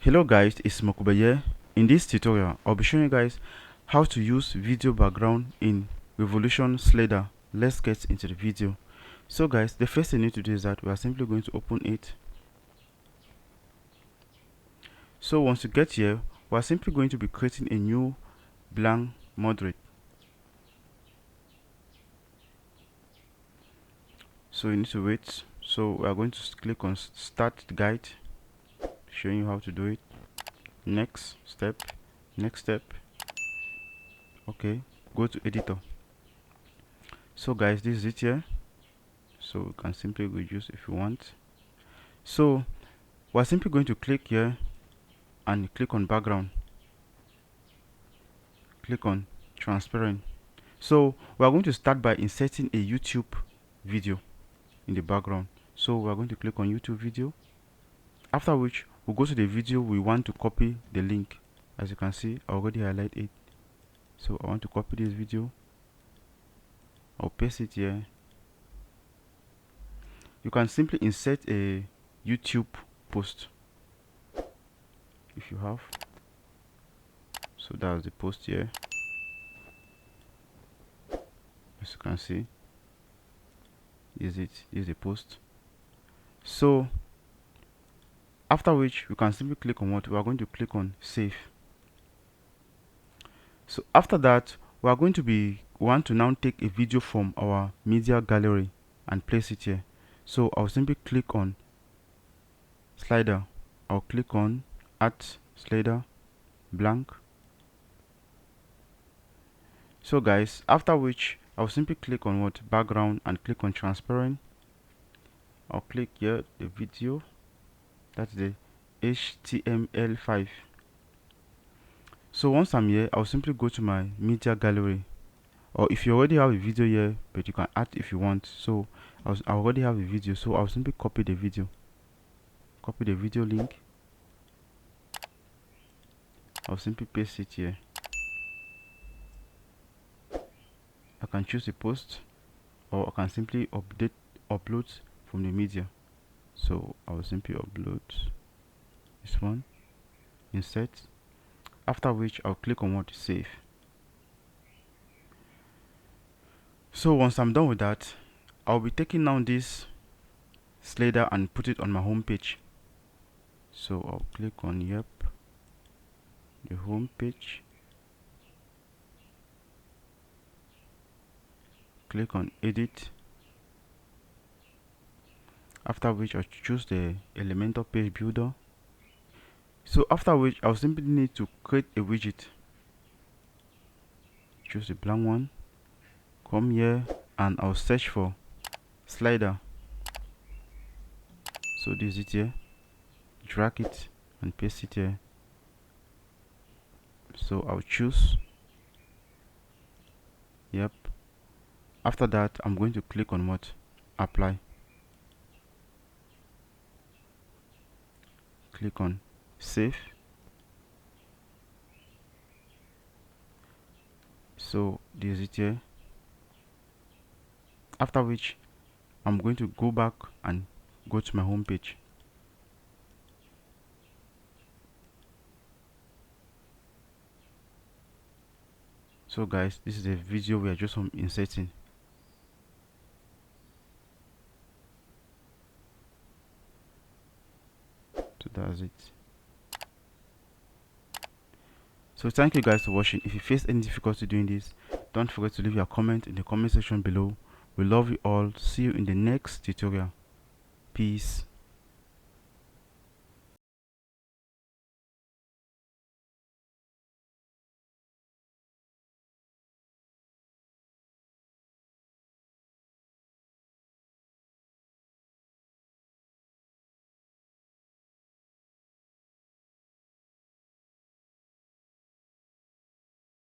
Hello guys, it's Mokuba here. In this tutorial, I'll be showing you guys how to use video background in Revolution Slider. Let's get into the video. So guys, the first thing you need to do is that we are simply going to open it. So once you get here, we are simply going to be creating a new blank moderate. So you need to wait. So we are going to click on Start Guide, showing you how to do it. Next step. Okay, go to editor. So guys, this is it here. So you can simply reduce if you want. So we're simply going to click here and click on background, click on transparent. So we are going to start by inserting a YouTube video in the background. So we are going to click on YouTube video, after which we'll go to the video we want to copy the link. As you can see, I already highlight it. So I want to copy this video. I'll paste it here. You can simply insert a YouTube post if you have. So that's the post here. As you can see, is the post. So after which we can simply click on what we are going to click on save. So after that, we are going to want to now take a video from our media gallery and place it here. So I'll simply click on slider. I'll click on add slider blank. So guys, after which I'll simply click on what background and click on transparent. I'll click here the video, that's the HTML5. So once I'm here, I'll simply go to my media gallery, or if you already have a video here, but you can add if you want. So I already have a video, so I'll simply copy the video link. I'll simply paste it here. I can choose a post, or I can simply upload from the media. So I will simply upload this one, insert, after which I'll click on what to save. So once I'm done with that, I'll be taking down this slider and put it on my home page. So I'll click on the home page, click on edit, after which I'll choose the Elementor page builder. So after which I'll simply need to create a widget. Choose the blank one, come here, and I'll search for slider. So this is it here, drag it and paste it here. So I'll choose, after that I'm going to click on what, apply, click on save. So this is it here, after which I'm going to go back and go to my home page. So guys, this is a video we are just inserting. So that's it. So thank you guys for watching. If you face any difficulty doing this, don't forget to leave your comment in the comment section below. We love you all. See you in the next tutorial. Peace.